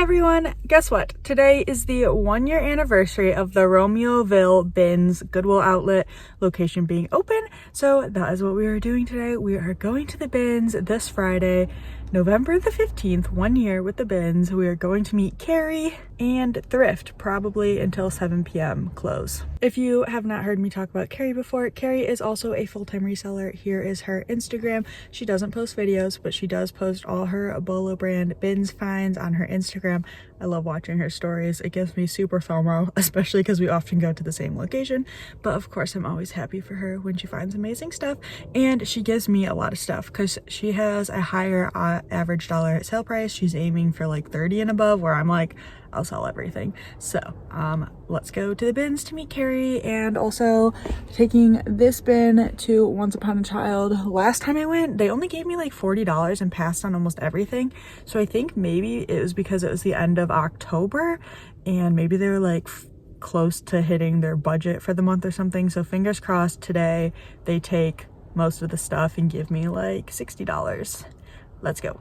everyone, guess what? Today is the 1-year anniversary of the Romeoville Bins Goodwill Outlet location being open. So that is what we are doing today. We are going to the bins this Friday, November the 15th, 1 year with the bins. We are going to meet Carrie and Thrift probably until 7 p.m. close. If you have not heard me talk about Carrie before, Carrie is also a full-time reseller. Here is her Instagram. She doesn't post videos, but she does post all her Bolo brand bins finds on her Instagram. I love watching her stories. It gives me super FOMO, especially because we often go to the same location. But of course, I'm always happy for her when she finds amazing stuff. And she gives me a lot of stuff because she has a higher average dollar sale price. She's aiming for like 30 and above, where I'm like, I'll sell everything. So let's go to the bins to meet Carrie, and also taking this bin to Once Upon a Child. Last time I went, they only gave me like $40 and passed on almost everything. So I think maybe it was because it was the end of October and maybe they were like close to hitting their budget for the month or something. So fingers crossed today they take most of the stuff and give me like $60. Let's go.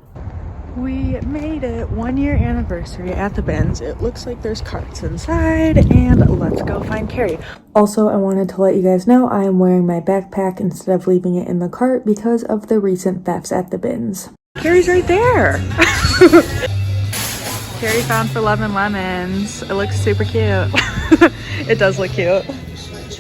We made it, 1 year anniversary at the bins. It looks like there's carts inside, and let's go find Carrie. Also, I wanted to let you guys know I am wearing my backpack instead of leaving it in the cart because of the recent thefts at the bins. Carrie's right there. Carrie found for Love and Lemons. It looks super cute. It does look cute.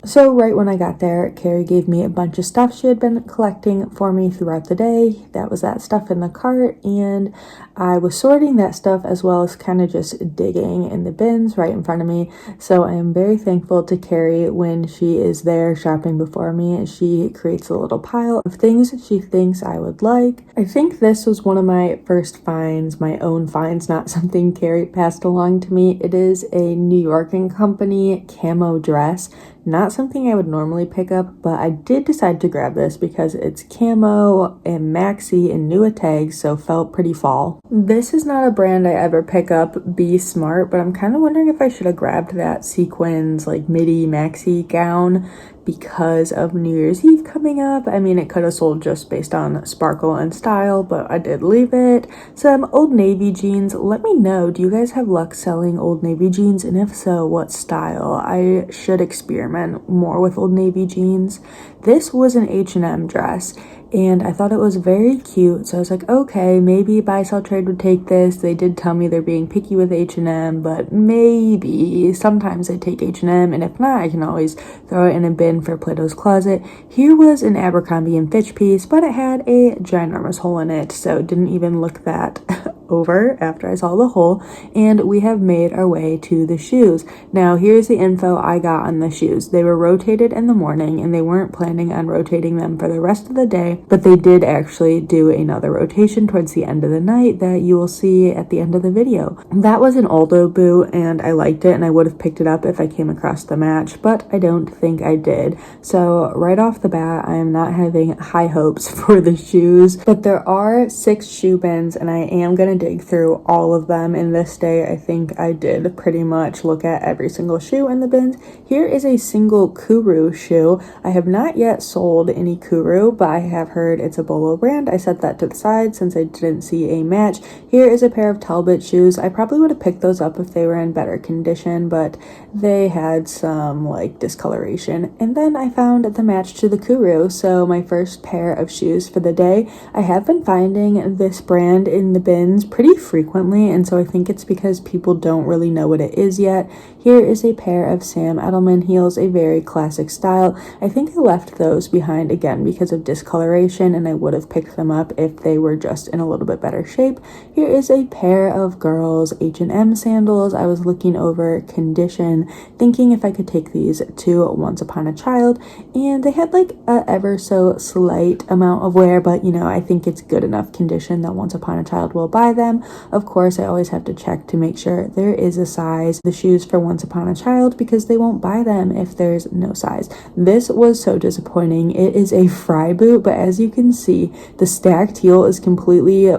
So right when I got there, Carrie gave me a bunch of stuff she had been collecting for me throughout the day. That was that stuff in the cart, and I was sorting that stuff as well as kind of just digging in the bins right in front of me. So I am very thankful to Carrie when she is there shopping before me. She creates a little pile of things she thinks I would like. I think this was one of my first finds, my own finds, not something Carrie passed along to me. It is a New York & Company camo dress. Not something I would normally pick up, but I did decide to grab this because it's camo and maxi and new tags, so felt pretty fall. This is not a brand I ever pick up, Be Smart, but I'm kind of wondering if I should have grabbed that sequins like midi maxi gown because of New Year's Eve coming up. I mean, it could have sold just based on sparkle and style, but I did leave it. Some Old Navy jeans. Let me know, do you guys have luck selling Old Navy jeans? And if so, what style? I should experiment more with Old Navy jeans. This was an H&M dress, and I thought it was very cute, so I was like, okay, maybe Buy Sell Trade would take this. They did tell me they're being picky with H&M, but maybe sometimes they take H&M, and if not, I can always throw it in a bin for Plato's Closet. Here was an Abercrombie & Fitch piece, but it had a ginormous hole in it, so didn't even look that over after I saw the hole. And we have made our way to the shoes. Now here's the info I got on the shoes. They were rotated in the morning, and they weren't planning on rotating them for the rest of the day, but they did actually do another rotation towards the end of the night that you will see at the end of the video. That was an Aldo boot, and I liked it, and I would have picked it up if I came across the match, but I don't think I did. So right off the bat, I am not having high hopes for the shoes, but there are 6 shoe bins, and I am going to dig through all of them in this day. I think I did pretty much look at every single shoe in the bins. Here is a single Kuru shoe. I have not yet sold any Kuru, but I have heard it's a Bolo brand. I set that to the side since I didn't see a match. Here is a pair of Talbot shoes. I probably would have picked those up if they were in better condition, but they had some like discoloration. And then I found the match to the Kuru, so my first pair of shoes for the day. I have been finding this brand in the bins pretty frequently, and so I think it's because people don't really know what it is yet. Here is a pair of Sam Edelman heels, a very classic style. I think I left those behind again because of discoloration, and I would have picked them up if they were just in a little bit better shape. Here is a pair of girls H&M sandals. I was looking over condition, thinking if I could take these to Once Upon a Child, and they had like a ever so slight amount of wear, but you know, I think it's good enough condition that Once Upon a Child will buy them. Of course, I always have to check to make sure there is a size. The shoes for Once Upon a Child, because they won't buy them if there's no size. This was so disappointing. It is a Fry boot, but as you can see, the stacked heel is completely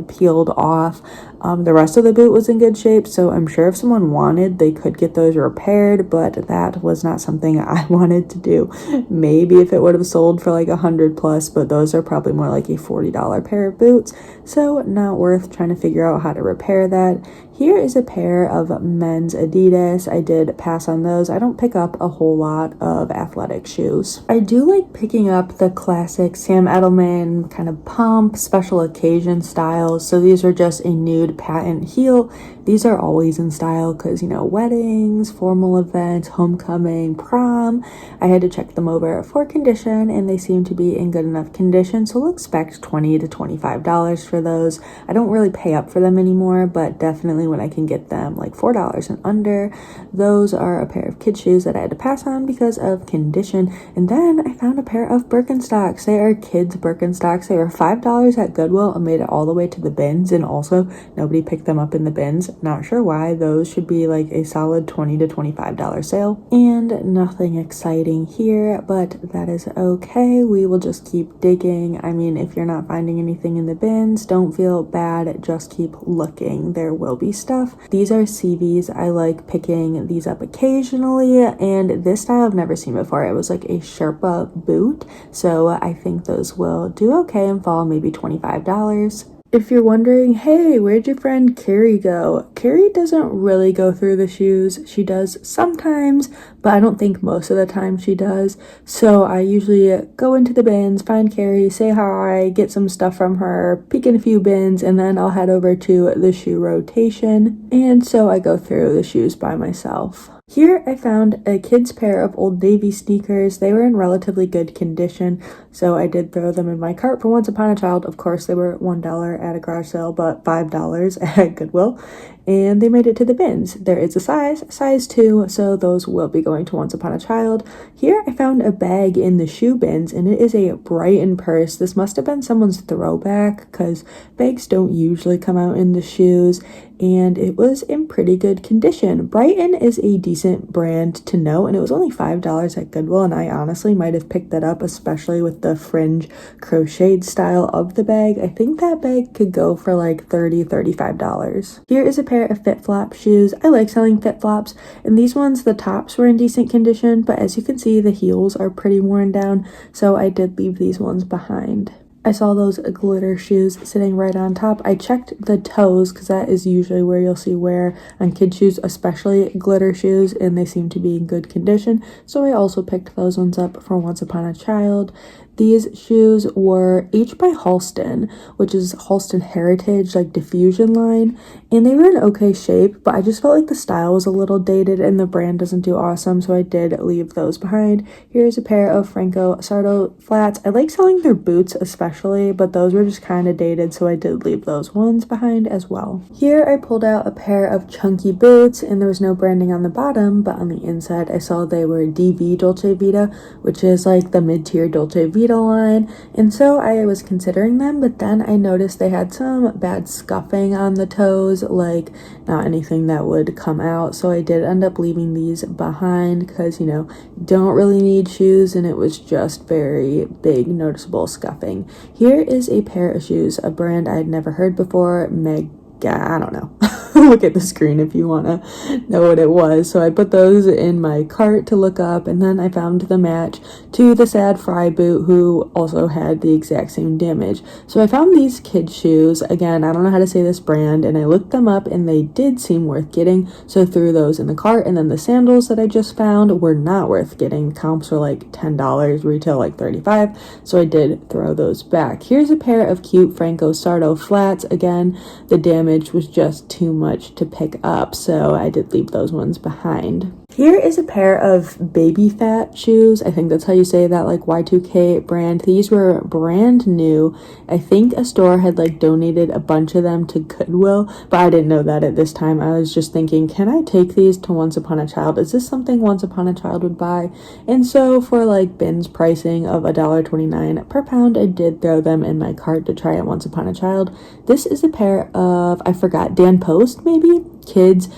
peeled off. The rest of the boot was in good shape, so I'm sure if someone wanted, they could get those repaired, but that was not something I wanted to do. Maybe if it would have sold for like $100+, but those are probably more like a $40 pair of boots, so not worth trying to figure out how to repair that. Here is a pair of men's Adidas. I did pass on those. I don't pick up a whole lot of athletic shoes. I do like picking up the classic Sam Edelman kind of pump, special occasion styles. So these are just a nude patent heel. These are always in style because, weddings, formal events, homecoming, prom. I had to check them over for condition and they seem to be in good enough condition. So we'll expect $20 to $25 for those. I don't really pay up for them anymore, but definitely when I can get them like $4 and under. Those are a pair of kid shoes that I had to pass on because of condition. And then I found a pair of Birkenstocks. They are kids Birkenstocks. They were $5 at Goodwill and made it all the way to the bins, and also nobody picked them up in the bins. Not sure why. Those should be like a solid $20 to $25 sale. And nothing exciting here, but that is okay. We will just keep digging. I mean, if you're not finding anything in the bins, don't feel bad. Just keep looking. There will be stuff. These are CVs. I like picking these up occasionally, and this style I've never seen before. It was like a Sherpa boot, so I think those will do okay and fall maybe $25. If you're wondering, hey, where'd your friend Carrie go? Carrie doesn't really go through the shoes. She does sometimes, but I don't think most of the time she does. So I usually go into the bins, find Carrie, say hi, get some stuff from her, peek in a few bins, and then I'll head over to the shoe rotation. And so I go through the shoes by myself. Here I found a kid's pair of Old Navy sneakers. They were in relatively good condition, so I did throw them in my cart for Once Upon a Child. Of course, they were $1 at a garage sale, but $5 at Goodwill, and they made it to the bins. There is a size 2, so those will be going to Once Upon a Child. Here I found a bag in the shoe bins, and it is a Brighton purse. This must have been someone's throwback, because bags don't usually come out in the shoes, and it was in pretty good condition. Brighton is a decent brand to know, and it was only $5 at Goodwill, and I honestly might have picked that up, especially with the fringe crocheted style of the bag. I think that bag could go for like $30, $35. Here is a pair of FitFlop shoes. I like selling FitFlops, and these ones, the tops were in decent condition, but as you can see, the heels are pretty worn down, so I did leave these ones behind. I saw those glitter shoes sitting right on top. I checked the toes because that is usually where you'll see wear on kid shoes, especially glitter shoes, and they seem to be in good condition. So I also picked those ones up for Once Upon a Child. These shoes were each by Halston, which is Halston Heritage, like diffusion line, and they were in okay shape, but I just felt like the style was a little dated and the brand doesn't do awesome, so I did leave those behind. Here's a pair of Franco Sarto flats. I like selling their boots especially, but those were just kind of dated, so I did leave those ones behind as well. Here I pulled out a pair of chunky boots, and there was no branding on the bottom, but on the inside I saw they were DV Dolce Vita, which is like the mid-tier Dolce Vita line, and so I was considering them, but then I noticed they had some bad scuffing on the toes, like not anything that would come out, so I did end up leaving these behind because don't really need shoes, and it was just very big noticeable scuffing. Here is a pair of shoes, a brand I'd never heard before, I don't know. Look at the screen if you want to know what it was. So I put those in my cart to look up, and then I found the match to the Sad Fry boot, who also had the exact same damage. So I found these kid shoes. Again, I don't know how to say this brand, and I looked them up and they did seem worth getting, so I threw those in the cart. And then the sandals that I just found were not worth getting. Comps were like $10, retail like $35, so I did throw those back. Here's a pair of cute Franco Sarto flats. Again, the damage was just too much to pick up, so I did leave those ones behind. Here is a pair of baby Phat shoes. I think that's how you say that, like Y2K brand. These were brand new. I think a store had like donated a bunch of them to Goodwill, but I didn't know that at this time. I was just thinking, can I take these to Once Upon a Child? Is this something Once Upon a Child would buy? And so for like bins pricing of $1.29 per pound, I did throw them in my cart to try at Once Upon a Child. This is a pair of, I forgot, Dan Post maybe? Kids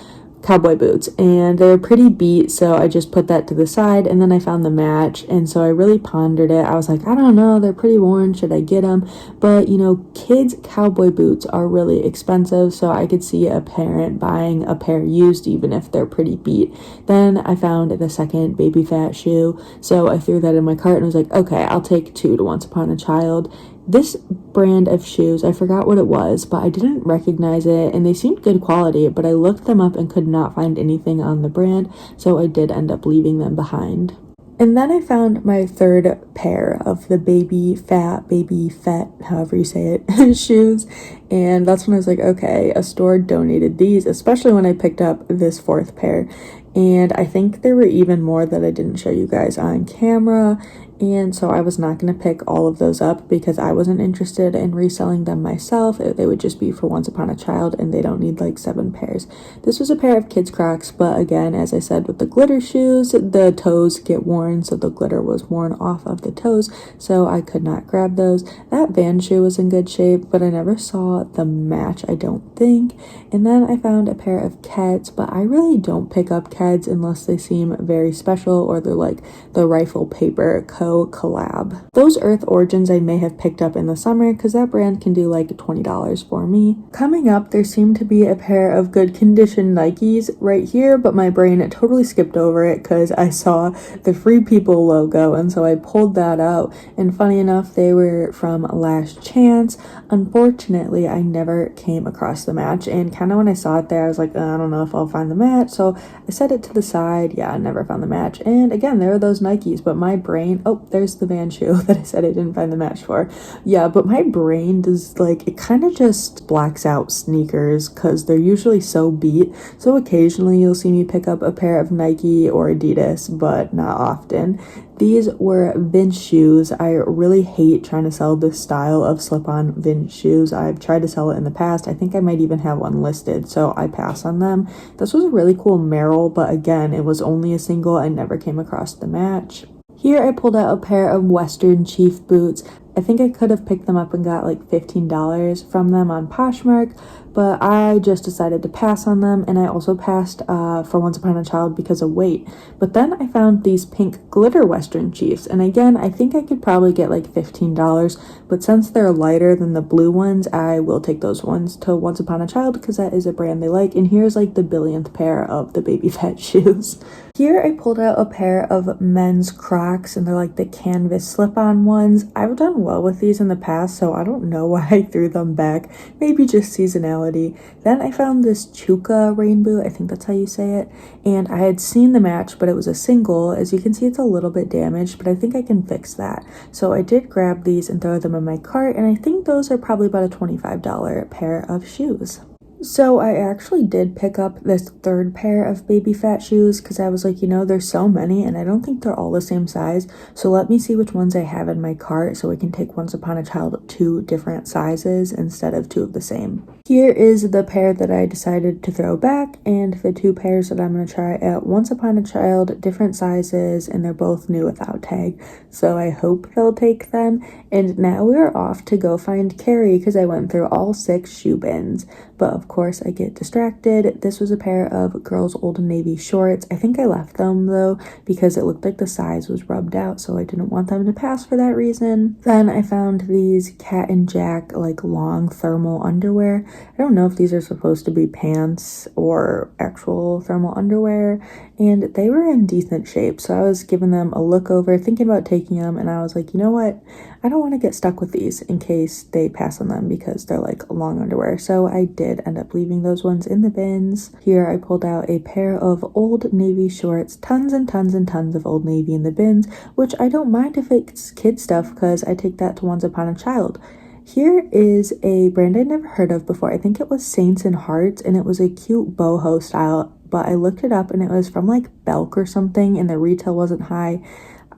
cowboy boots, and they're pretty beat, so I just put that to the side, and then I found the match, and so I really pondered it. I was like, I don't know, they're pretty worn, should I get them? But kids cowboy boots are really expensive, so I could see a parent buying a pair used even if they're pretty beat. Then I found the second baby Phat shoe, so I threw that in my cart and was like, okay, I'll take 2 to Once Upon a Child. This brand of shoes, I forgot what it was, but I didn't recognize it, and they seemed good quality, but I looked them up and could not find anything on the brand, so I did end up leaving them behind. And then I found my third pair of the baby Phat, however you say it, shoes. And that's when I was like, okay, a store donated these, especially when I picked up this fourth pair. And I think there were even more that I didn't show you guys on camera. And so I was not going to pick all of those up because I wasn't interested in reselling them myself. They would just be for Once Upon a Child, and they don't need like 7 pairs. This was a pair of kids Crocs, but again, as I said with the glitter shoes, the toes get worn, so the glitter was worn off of the toes, so I could not grab those. That Van shoe was in good shape, but I never saw the match, I don't think. And then I found a pair of Keds, but I really don't pick up Keds unless they seem very special or they're like the Rifle Paper Co. collab. Those Earth Origins I may have picked up in the summer because that brand can do like $20 for me. Coming up, there seemed to be a pair of good condition Nikes right here, but my brain totally skipped over it because I saw the Free People logo, and so I pulled that out, and funny enough, they were from Last Chance. Unfortunately, I never came across the match, and kind of when I saw it there, I was like, I don't know if I'll find the match, so I set it to the side. Yeah, I never found the match, and again, there are those Nikes, but my brain, oh, there's the Van shoe that I said I didn't find the match for. Yeah, but my brain does, like, it kind of just blacks out sneakers because they're usually so beat. So occasionally you'll see me pick up a pair of Nike or Adidas, but not often. These were Vince shoes. I really hate trying to sell this style of slip-on Vince shoes. I've tried to sell it in the past. I think I might even have one listed, so I pass on them. This was a really cool Merrill, but again, it was only a single. I never came across the match. Here I pulled out a pair of Western Chief boots. I think I could have picked them up and got like $15 from them on Poshmark, but I just decided to pass on them, and I also passed for Once Upon a Child because of weight. But then I found these pink glitter Western Chiefs, and again, I think I could probably get like $15, but since they're lighter than the blue ones, I will take those ones to Once Upon a Child because that is a brand they like, and here's like the billionth pair of the baby Phat shoes. Here I pulled out a pair of men's Crocs, and they're like the canvas slip-on ones. I've done well with these in the past, so I don't know why I threw them back. Maybe just seasonality. Then I found this Chuka rain boot, I think that's how you say it, and I had seen the match, but it was a single. As you can see, it's a little bit damaged, but I think I can fix that. So I did grab these and throw them in my cart, and I think those are probably about a $25 pair of shoes. So I actually did pick up this third pair of baby Phat shoes because I was like, you know, there's so many and I don't think they're all the same size. So let me see which ones I have in my cart so we can take Once Upon a Child 2 different sizes instead of 2 of the same. Here is the pair that I decided to throw back and the 2 pairs that I'm going to try at Once Upon a Child, different sizes, and they're both new without tag. So I hope they'll take them. And now we're off to go find Carrie because I went through all 6 shoe bins. But of course I get distracted. This was a pair of girls' Old Navy shorts. I think I left them though because it looked like the size was rubbed out, so I didn't want them to pass for that reason. Then I found these Cat and Jack like long thermal underwear. I don't know if these are supposed to be pants or actual thermal underwear, and they were in decent shape, so I was giving them a look over, thinking about taking them, and I was like, you know what? I don't want to get stuck with these in case they pass on them because they're like long underwear. So I did end up leaving those ones in the bins. Here I pulled out a pair of Old Navy shorts, tons and tons and tons of Old Navy in the bins, which I don't mind if it's kid stuff because I take that to Once Upon a Child. Here is a brand I never heard of before. I think it was Saints and Hearts, and it was a cute boho style, but I looked it up and it was from like Belk or something, and the retail wasn't high.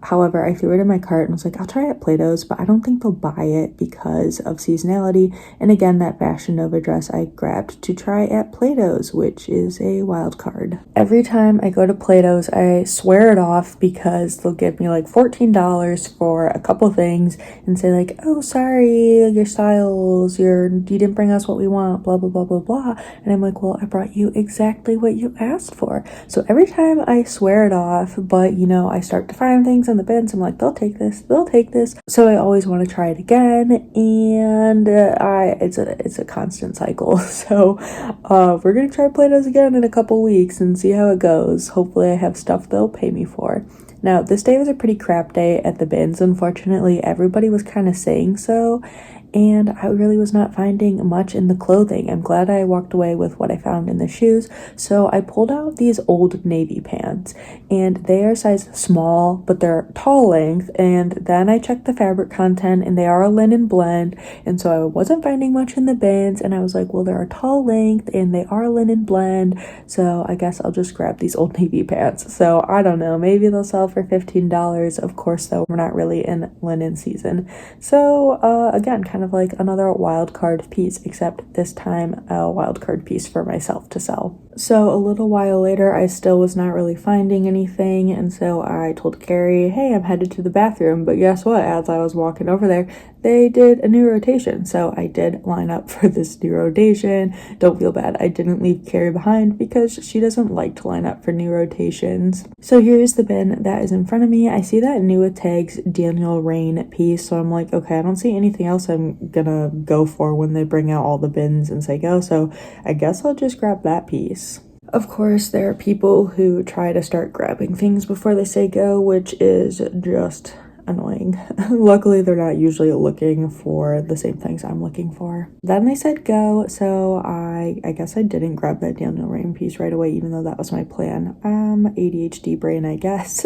However, I threw it in my cart and was like, I'll try it at Plato's, but I don't think they'll buy it because of seasonality. And again, that Fashion Nova dress I grabbed to try at Plato's, which is a wild card. Every time I go to Plato's, I swear it off because they'll give me like $14 for a couple things and say like, oh, sorry, your styles, you didn't bring us what we want, blah, blah, blah, blah, blah. And I'm like, well, I brought you exactly what you asked for. So every time I swear it off, but you know, I start to find things in the bins, I'm like, they'll take this. So I always want to try it again, and it's a constant cycle. So we're gonna try Plato's again in a couple weeks and see how it goes. Hopefully I have stuff they'll pay me for. Now, this day was a pretty crap day at the bins. Unfortunately, everybody was kind of saying so, and I really was not finding much in the clothing. I'm glad I walked away with what I found in the shoes. So I pulled out these Old Navy pants, and they are size small, but they're tall length. And then I checked the fabric content, and they are a linen blend. And so I wasn't finding much in the bins, and I was like, well, they're a tall length, and they are a linen blend. So I guess I'll just grab these Old Navy pants. So I don't know, maybe they'll sell for $15. Of course, though, we're not really in linen season. So again, kind of like another wild card piece, except this time a wild card piece for myself to sell. So a little while later, I still was not really finding anything, and so I told Carrie, hey, I'm headed to the bathroom. But guess what? As I was walking over there, they did a new rotation. So I did line up for this new rotation. Don't feel bad. I didn't leave Carrie behind because she doesn't like to line up for new rotations. So here's the bin that is in front of me. I see that new with tags Daniel Rain piece. So I'm like, okay, I don't see anything else I'm gonna go for when they bring out all the bins and say go. So I guess I'll just grab that piece. Of course, there are people who try to start grabbing things before they say go, which is just annoying. Luckily, they're not usually looking for the same things I'm looking for. Then they said go, so I guess I didn't grab that Daniel Rain piece right away, even though that was my plan. ADHD brain, I guess.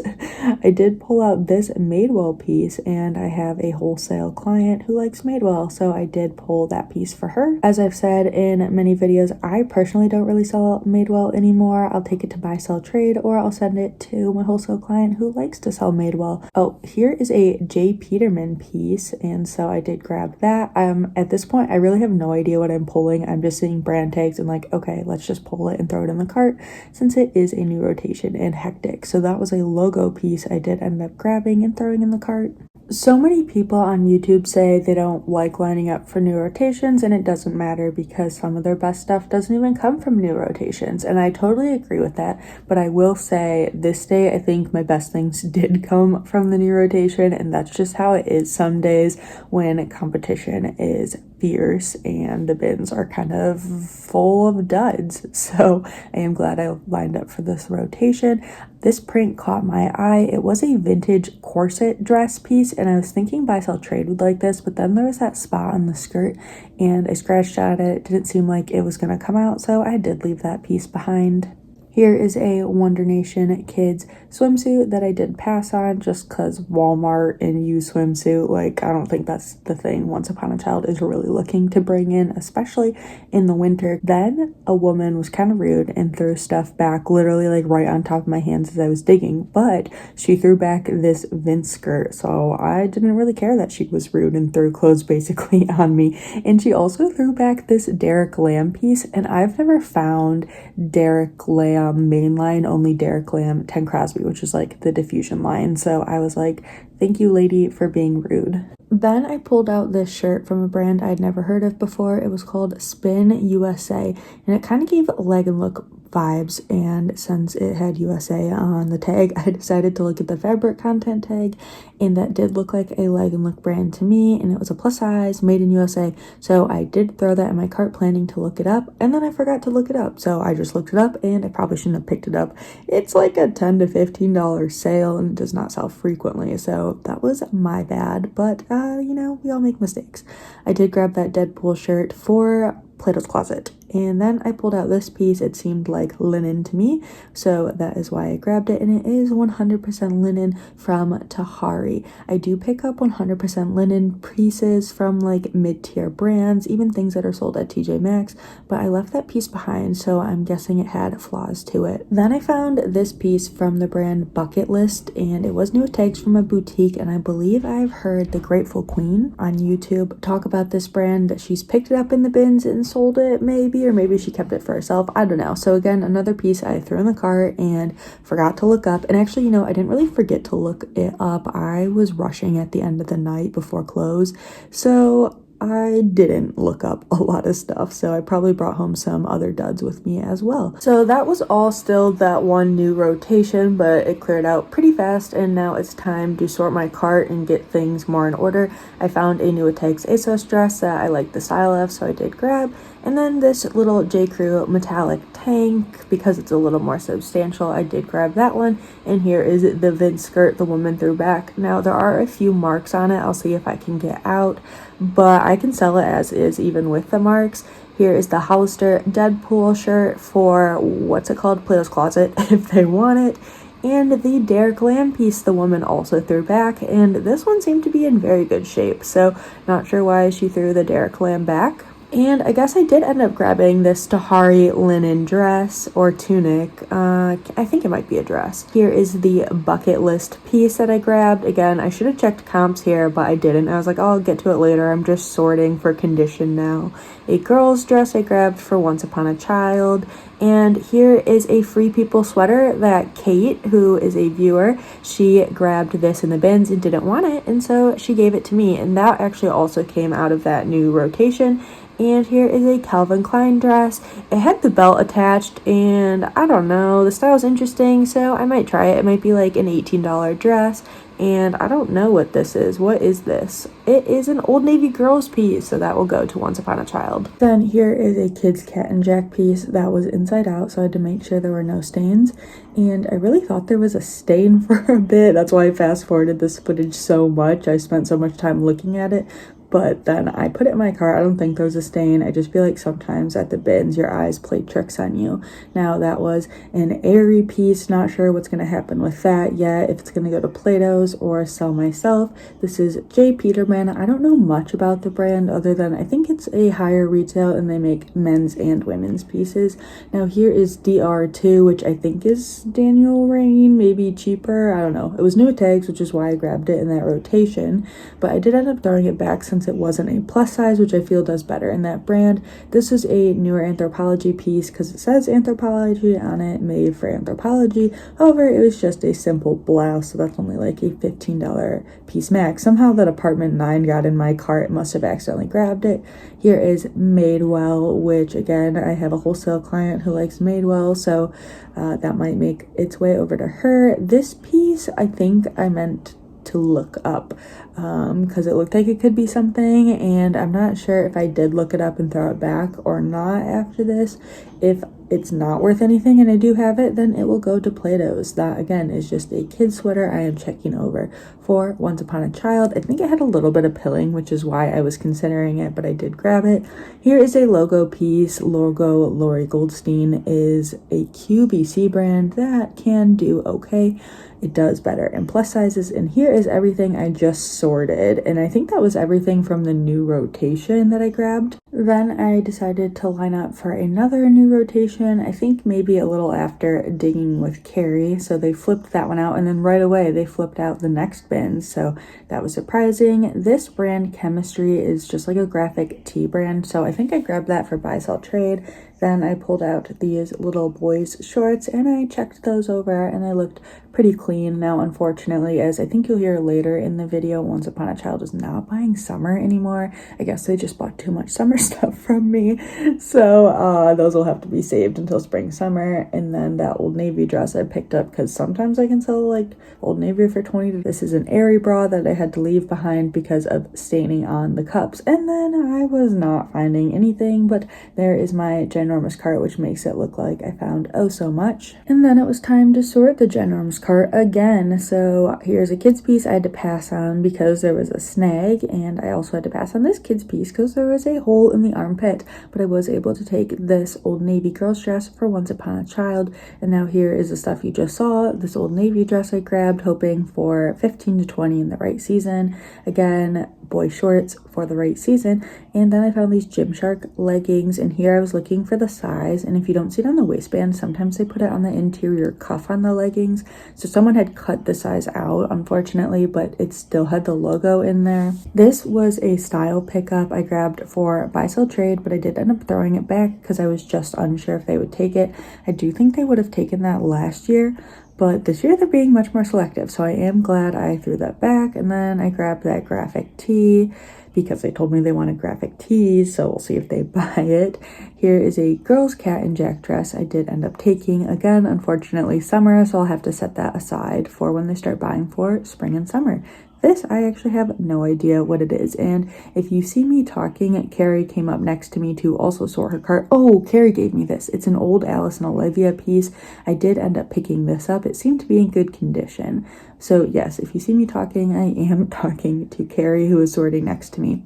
I did pull out this Madewell piece, and I have a wholesale client who likes Madewell, so I did pull that piece for her. As I've said in many videos, I personally don't really sell Madewell anymore. I'll take it to buy, sell, trade, or I'll send it to my wholesale client who likes to sell Madewell. Oh, here is a J. Peterman piece, and so I did grab that. At this point, I really have no idea what I'm pulling. I'm just seeing brand tags and like, okay, let's just pull it and throw it in the cart since it is a new rotation and hectic. So that was a logo piece I did end up grabbing and throwing in the cart. So many people on YouTube say they don't like lining up for new rotations, and it doesn't matter because some of their best stuff doesn't even come from new rotations, and I totally agree with that. But I will say this day, I think my best things did come from the new rotation, and that's just how it is some days when competition is fierce and the bins are kind of full of duds. So I am glad I lined up for this rotation. This print caught my eye. It was a vintage corset dress piece, and I was thinking buy sell trade would like this, but then there was that spot on the skirt and I scratched at it. It didn't seem like it was going to come out, so I did leave that piece behind. Here is a Wonder Nation kids swimsuit that I did pass on just because Walmart and used swimsuit, like, I don't think that's the thing Once Upon a Child is really looking to bring in, especially in the winter. Then a woman was kind of rude and threw stuff back literally like right on top of my hands as I was digging, but she threw back this Vince skirt, so I didn't really care that she was rude and threw clothes basically on me. And she also threw back this Derek Lamb piece, and I've never found Derek Lamb mainline, only Derek Lamb 10 Crosby, which is like the diffusion line. So I was like, thank you, lady, for being rude. Then I pulled out this shirt from a brand I'd never heard of before. It was called Spin USA, and it kind of gave leg and look vibes, and since it had USA on the tag, I decided to look at the fabric content tag, and that did look like a leg and look brand to me, and it was a plus size made in USA. So I did throw that in my cart planning to look it up, and then I forgot to look it up, so I just looked it up, and I probably shouldn't have picked it up. It's like a $10 to $15 sale and does not sell frequently, so that was my bad. But you know, we all make mistakes. I did grab that Deadpool shirt for Plato's Closet, and then I pulled out this piece. It seemed like linen to me, so that is why I grabbed it, and it is 100% linen from Tahari. I do pick up 100% linen pieces from like mid-tier brands, even things that are sold at TJ Maxx, but I left that piece behind, so I'm guessing it had flaws to it. Then I found this piece from the brand Bucket List, and it was new tags from a boutique, and I believe I've heard the Grateful Queen on YouTube talk about this brand, that she's picked it up in the bins and sold it maybe, or maybe she kept it for herself. I don't know. So again, another piece I threw in the cart and forgot to look up. And actually, you know, I didn't really forget to look it up. I was rushing at the end of the night before close, so I didn't look up a lot of stuff, so I probably brought home some other duds with me as well. So that was all still that one new rotation, but it cleared out pretty fast, and now it's time to sort my cart and get things more in order. I found a new Atex ASOS dress that I like the style of, so I did grab, and then this little J. Crew metallic tank tank because it's a little more substantial. I did grab that one. And here is the Vince skirt the woman threw back. Now there are a few marks on it. I'll see if I can get out, but I can sell it as is even with the marks. Here is the Hollister Deadpool shirt for, what's it called? Plato's Closet, if they want it. And the Derek Lamb piece the woman also threw back, and this one seemed to be in very good shape, so not sure why she threw the Derek Lamb back. And I guess I did end up grabbing this Tahari linen dress or tunic. I think it might be a dress. Here is the bucket list piece that I grabbed. Again, I should have checked comps here, but I didn't. I was like, oh, I'll get to it later. I'm just sorting for condition now. A girl's dress I grabbed for Once Upon a Child. And here is a Free People sweater that Kate, who is a viewer, she grabbed this in the bins and didn't want it, and so she gave it to me. And that actually also came out of that new rotation. And here is a Calvin Klein dress. It had the belt attached, and I don't know, the style's interesting, so I might try it. It might be like an $18 dress, and I don't know what this is. What is this? It is an Old Navy girls piece, so that will go to Once Upon a Child. Then here is a kids Cat and Jack piece that was inside out, so I had to make sure there were no stains. And I really thought there was a stain for a bit. That's why I fast forwarded this footage so much. I spent so much time looking at it. But then I put it in my car. I don't think there's a stain. I just feel like sometimes at the bins, your eyes play tricks on you. Now, that was an Aerie piece. Not sure what's going to happen with that yet, if it's going to go to Plato's or sell myself. This is J. Peterman. I don't know much about the brand other than I think it's a higher retail and they make men's and women's pieces. Now, here is DR2, which I think is Daniel Rain, maybe cheaper. I don't know. It was new with tags, which is why I grabbed it in that rotation. But I did end up throwing it back since it wasn't a plus size, which I feel does better in that brand. This is a newer Anthropologie piece because it says Anthropologie on it, made for Anthropologie. However, it was just a simple blouse, so that's only like a $15 piece max. Somehow that apartment 9 got in my cart, must have accidentally grabbed it. Here is Madewell, which again, I have a wholesale client who likes Madewell, so that might make its way over to her. This piece, I think I meant to look up because it looked like it could be something, and I'm not sure if I did look it up and throw it back or not after this. If it's not worth anything and I do have it, then it will go to Plato's. That again is just a kid sweater I am checking over for Once Upon a Child. I think it had a little bit of pilling, which is why I was considering it, but I did grab it. Here is a logo piece. Logo Lori Goldstein is a QVC brand that can do okay. It does better in plus sizes. And here is everything I just sorted. And I think that was everything from the new rotation that I grabbed. Then I decided to line up for another new rotation. I think maybe a little after digging with Carrie. So they flipped that one out. And then right away they flipped out the next bin. So that was surprising. This brand, Chemistry, is just like a graphic tee brand. So I think I grabbed that for buy, sell, trade. Then I pulled out these little boys shorts and I checked those over and they looked pretty clean. Now, unfortunately, as I think you'll hear later in the video, Once Upon a Child is not buying summer anymore. I guess they just bought too much summer stuff from me. So those will have to be saved until spring, summer. And then that Old Navy dress I picked up because sometimes I can sell like Old Navy for $20. This is an Aerie bra that I had to leave behind because of staining on the cups. And then I was not finding anything, but there is my ginormous cart, which makes it look like I found oh so much. And then it was time to sort the ginormous cart again. So here's a kids piece I had to pass on because there was a snag, and I also had to pass on this kids piece because there was a hole in the armpit, but I was able to take this Old Navy girls dress for Once Upon a Child. And now here is the stuff you just saw. This Old Navy dress I grabbed hoping for 15 to 20 in the right season. Again, boy shorts for the right season. And then I found these Gymshark leggings, and here I was looking for the size, and if you don't see it on the waistband, sometimes they put it on the interior cuff on the leggings. So someone had cut the size out, unfortunately, but it still had the logo in there. This was a style pickup I grabbed for buy, sell, trade, but I did end up throwing it back because I was just unsure if they would take it. I do think they would have taken that last year, but this year they're being much more selective, so I am glad I threw that back. And then I grabbed that graphic tee because they told me they wanted graphic tees, so we'll see if they buy it. Here is a girl's Cat and Jack dress I did end up taking. Again, unfortunately summer, so I'll have to set that aside for when they start buying for spring and summer. This, I actually have no idea what it is. And if you see me talking, Carrie came up next to me to also sort her cart. Oh, Carrie gave me this. It's an old Alice and Olivia piece. I did end up picking this up. It seemed to be in good condition. So yes, if you see me talking, I am talking to Carrie, who is sorting next to me.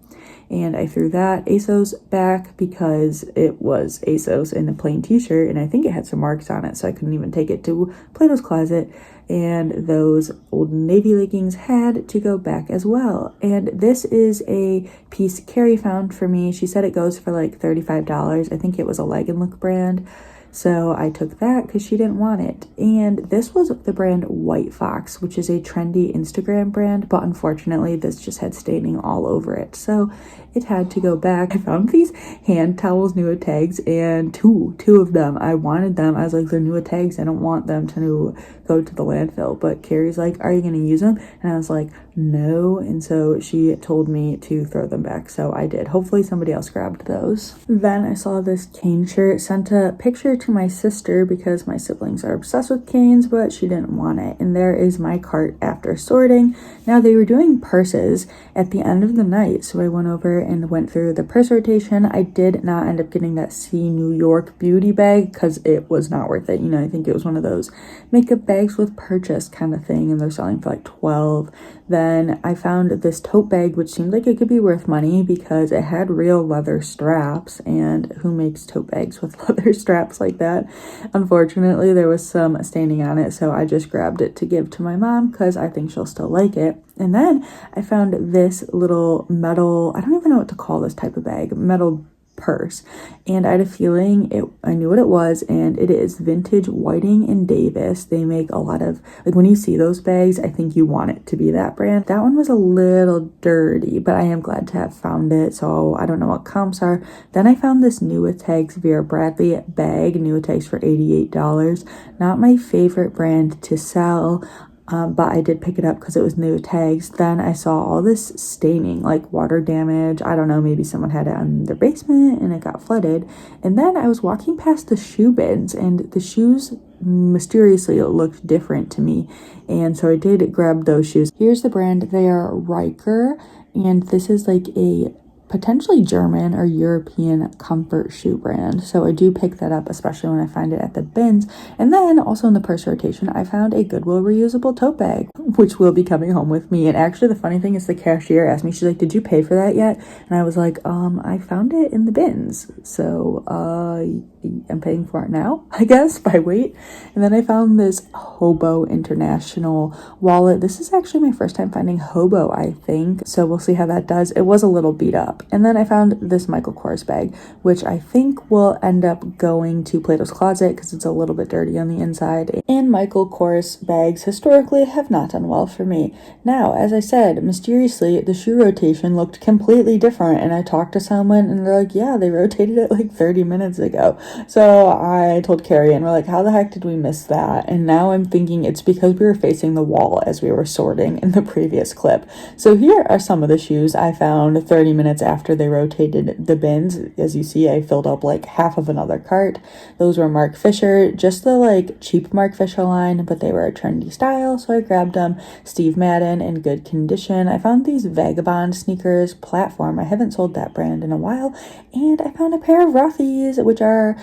And I threw that ASOS back because it was ASOS in a plain t-shirt, and I think it had some marks on it, so I couldn't even take it to Plato's Closet. And those old navy leggings had to go back as well. And this is a piece Carrie found for me. She said it goes for like $35. I think it was a Leg and Look brand. So I took that because she didn't want it. And this was the brand White Fox, which is a trendy Instagram brand, but unfortunately this just had staining all over it. So it had to go back. I found these hand towels, Nua tags, and two of them. I wanted them. I was like, they're Nua tags. I don't want them to go to the landfill. But Carrie's like, are you going to use them? And I was like, no. And so she told me to throw them back. So I did. Hopefully somebody else grabbed those. Then I saw this cane shirt, sent a picture to my sister because my siblings are obsessed with canes, but she didn't want it. And there is my cart after sorting. Now they were doing purses at the end of the night. So I went over and went through the purse rotation. I did not end up getting that C New York beauty bag because it was not worth it. You know, I think it was one of those makeup bags with purchase kind of thing, and they're selling for like $12. Then I found this tote bag, which seemed like it could be worth money because it had real leather straps, and who makes tote bags with leather straps like that? Unfortunately, there was some staining on it, so I just grabbed it to give to my mom because I think she'll still like it. And then I found this little metal, I don't even know what to call this type of bag, metal purse, and I had a feeling I knew what it was, and it is vintage Whiting and Davis. They make a lot of, like, when you see those bags, I think you want it to be that brand. That one was a little dirty, but I am glad to have found it, so I don't know what comps are. Then I found this Nuatex Vera Bradley bag, Nuatex for $88. Not my favorite brand to sell, but I did pick it up because it was new tags. Then I saw all this staining, like water damage. I don't know, maybe someone had it on their basement and it got flooded. And then I was walking past the shoe bins, and the shoes mysteriously looked different to me. And so I did grab those shoes. Here's the brand. They are Riker, and this is like a potentially German or European comfort shoe brand. So I do pick that up, especially when I find it at the bins. And then also in the purse rotation, I found a Goodwill reusable tote bag, which will be coming home with me. And actually the funny thing is the cashier asked me, she's like, did you pay for that yet? And I was like, I found it in the bins. So I'm paying for it now, I guess, by weight. And then I found this Hobo International wallet. This is actually my first time finding Hobo, I think. So we'll see how that does. It was a little beat up. And then I found this Michael Kors bag, which I think will end up going to Plato's Closet because it's a little bit dirty on the inside. And Michael Kors bags historically have not done well for me. Now, as I said, mysteriously, the shoe rotation looked completely different. And I talked to someone and they're like, yeah, they rotated it like 30 minutes ago. So I told Carrie and we're like, how the heck did we miss that? And now I'm thinking it's because we were facing the wall as we were sorting in the previous clip. So here are some of the shoes I found 30 minutes after they rotated the bins. As you see, I filled up like half of another cart. Those were Mark Fisher, just the like cheap Mark Fisher line, but they were a trendy style, so I grabbed them. Steve Madden in good condition. I found these Vagabond sneakers, Platform. I haven't sold that brand in a while. And I found a pair of Rothy's, which are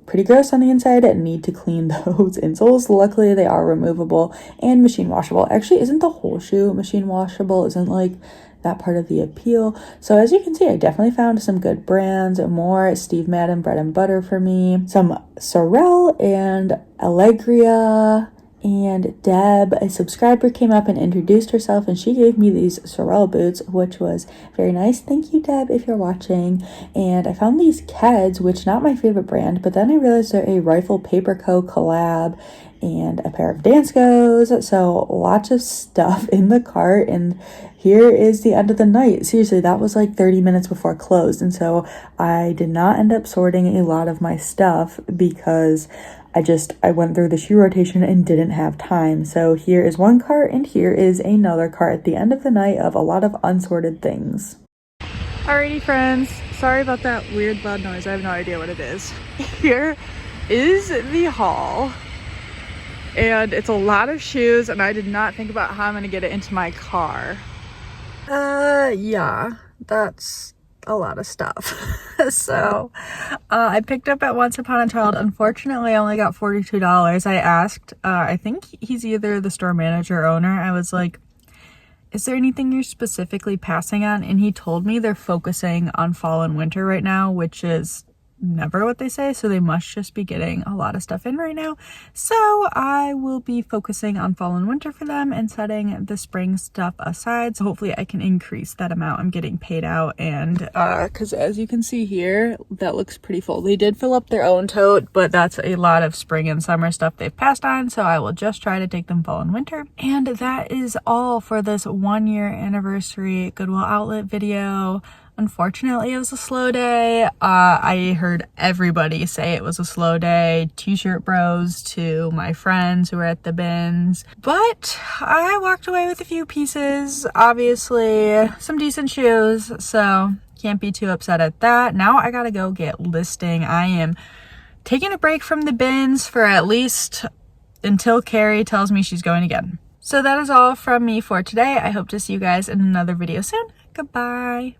pretty gross on the inside and need to clean those insoles. Luckily, they are removable and machine washable. Actually, isn't the whole shoe machine washable? Isn't like that part of the appeal? So as you can see, I definitely found some good brands. More Steve Madden bread and butter for me, some Sorel and Allegria. And Deb, a subscriber, came up and introduced herself, and she gave me these Sorel boots, which was very nice. Thank you, Deb, if you're watching. And I found these Keds, which not my favorite brand, but then I realized they're a Rifle Paper Co. collab, and a pair of Danskos. So lots of stuff in the cart, and here is the end of the night. Seriously, that was like 30 minutes before it closed, and so I did not end up sorting a lot of my stuff because I went through the shoe rotation and didn't have time. So here is one cart and here is another cart at the end of the night of a lot of unsorted things. Alrighty friends, sorry about that weird loud noise. I have no idea what it is. Here is the haul. And it's a lot of shoes, and I did not think about how I'm going to get it into my car. Yeah, that's a lot of stuff. So I picked up at Once Upon a Child. Unfortunately, I only got $42. I asked, I think he's either the store manager or owner. I was like, is there anything you're specifically passing on? And he told me they're focusing on fall and winter right now, which is never what they say, so they must just be getting a lot of stuff in right now. So I will be focusing on fall and winter for them and setting the spring stuff aside, so hopefully I can increase that amount I'm getting paid out. And because as you can see here, that looks pretty full. They did fill up their own tote, but that's a lot of spring and summer stuff they've passed on, so I will just try to take them fall and winter. And that is all for this 1-year anniversary Goodwill Outlet video. Unfortunately, it was a slow day. I heard everybody say it was a slow day, t-shirt bros to my friends who were at the bins. But I walked away with a few pieces, obviously some decent shoes, so can't be too upset at that. Now I gotta go get listing. I am taking a break from the bins for at least until Carrie tells me she's going again. So that is all from me for today. I hope to see you guys in another video soon. Goodbye.